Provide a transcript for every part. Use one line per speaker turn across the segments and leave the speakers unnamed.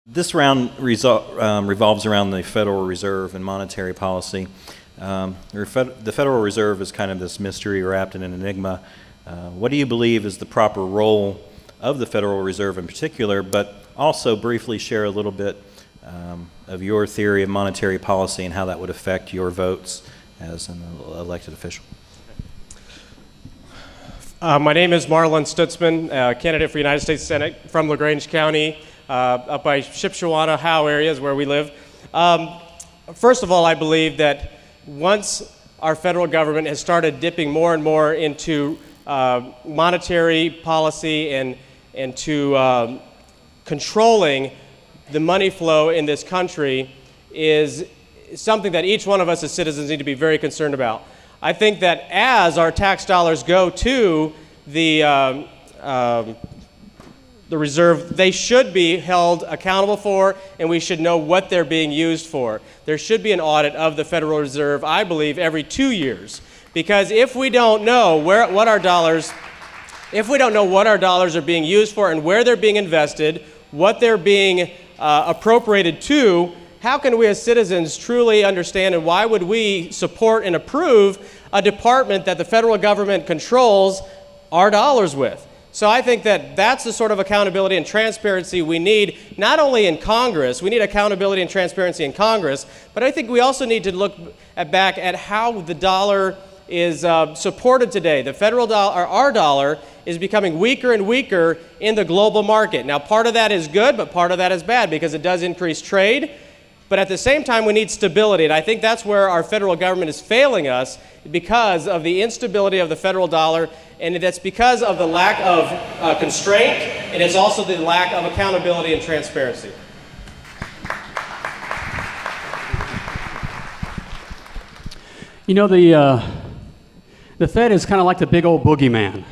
This round revolves around the Federal Reserve and monetary policy. The Federal Reserve is kind of this mystery wrapped in an enigma. What do you believe is the proper role of the Federal Reserve in particular, but also briefly share a little bit of your theory of monetary policy and how that would affect your votes as an elected official?
My name is Marlin Stutzman, candidate for United States Senate from LaGrange County, up by Shipshewana, Howe area is where we live. First of all, I believe that once our federal government has started dipping more and more into monetary policy and to controlling the money flow in this country is something that each one of us as citizens need to be very concerned about. I think that as our tax dollars go to the reserve, they should be held accountable for, and we should know what they're being used for. There should be an audit of the Federal Reserve, I believe, every 2 years, because if we don't know what our dollars are being used for and where they're being invested, what they're being appropriated to, how can we as citizens truly understand, and why would we support and approve a department that the federal government controls our dollars with? So I think that that's the sort of accountability and transparency we need, not only in Congress. We need accountability and transparency in Congress, but I think we also need to look back at how the dollar is supported today. The federal dollar, or our dollar, is becoming weaker and weaker in the global market. Now, part of that is good, but part of that is bad because it does increase trade. But at the same time, we need stability, and I think that's where our federal government is failing us because of the instability of the federal dollar, and that's because of the lack of constraint, and it's also the lack of accountability and transparency.
You know, the Fed is kind of like the big old boogeyman.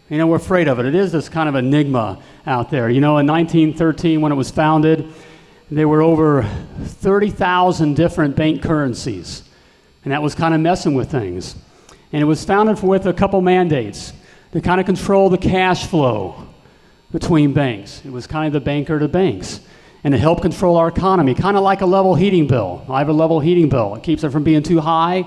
You know, we're afraid of it. It is this kind of enigma out there. You know, in 1913, when it was founded, there were over 30,000 different bank currencies, and that was kind of messing with things. And it was founded with a couple mandates to kind of control the cash flow between banks. It was kind of the banker to banks, and to help control our economy, kind of like a level heating bill. I have a level heating bill. It keeps it from being too high,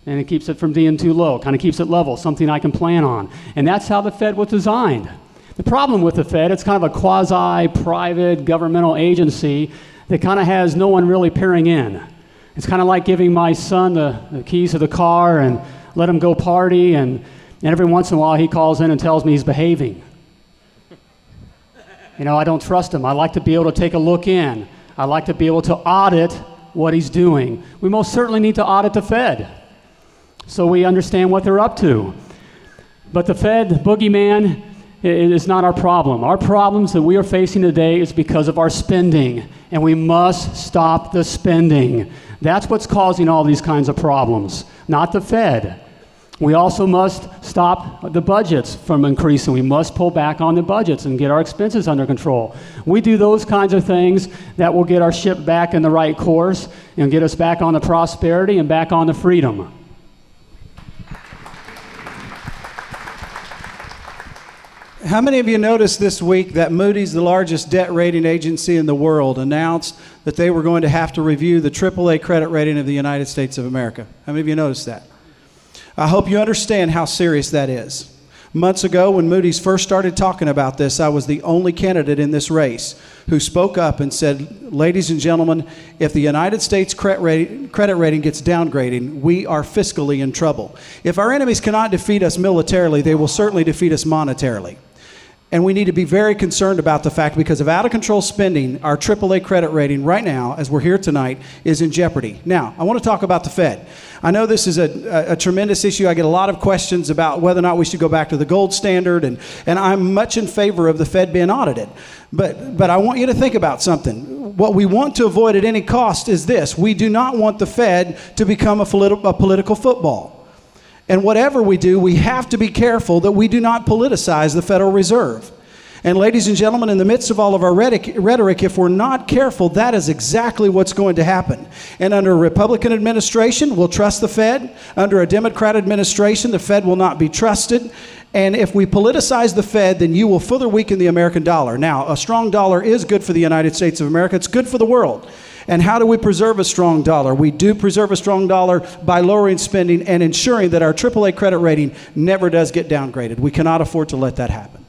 and it keeps it from being too low. Kind of keeps it level, something I can plan on. And that's how the Fed was designed. The problem with the Fed, it's kind of a quasi-private governmental agency that kind of has no one really peering in. It's kind of like giving my son the keys to the car and let him go party, and every once in a while he calls in and tells me he's behaving. You know, I don't trust him. I like to be able to take a look in. I like to be able to audit what he's doing. We most certainly need to audit the Fed so we understand what they're up to. But the Fed, the boogeyman, it is not our problem. Our problems that we are facing today is because of our spending, and we must stop the spending. That's what's causing all these kinds of problems, not the Fed. We also must stop the budgets from increasing. We must pull back on the budgets and get our expenses under control. We do those kinds of things that will get our ship back in the right course and get us back on the prosperity and back on the freedom.
How many of you noticed this week that Moody's, the largest debt rating agency in the world, announced that they were going to have to review the AAA credit rating of the United States of America? How many of you noticed that? I hope you understand how serious that is. Months ago, when Moody's first started talking about this, I was the only candidate in this race who spoke up and said, ladies and gentlemen, if the United States credit rating gets downgraded, we are fiscally in trouble. If our enemies cannot defeat us militarily, they will certainly defeat us monetarily. And we need to be very concerned about the fact, because of out-of-control spending, our AAA credit rating right now, as we're here tonight, is in jeopardy. Now, I want to talk about the Fed. I know this is a tremendous issue. I get a lot of questions about whether or not we should go back to the gold standard, and I'm much in favor of the Fed being audited. But I want you to think about something. What we want to avoid at any cost is this. We do not want the Fed to become a political football. And whatever we do, we have to be careful that we do not politicize the Federal Reserve. And ladies and gentlemen, in the midst of all of our rhetoric, if we're not careful, that is exactly what's going to happen. And under a Republican administration, we'll trust the Fed. Under a Democrat administration, the Fed will not be trusted. And if we politicize the Fed, then you will further weaken the American dollar. Now, a strong dollar is good for the United States of America. It's good for the world. And how do we preserve a strong dollar? We do preserve a strong dollar by lowering spending and ensuring that our AAA credit rating never does get downgraded. We cannot afford to let that happen.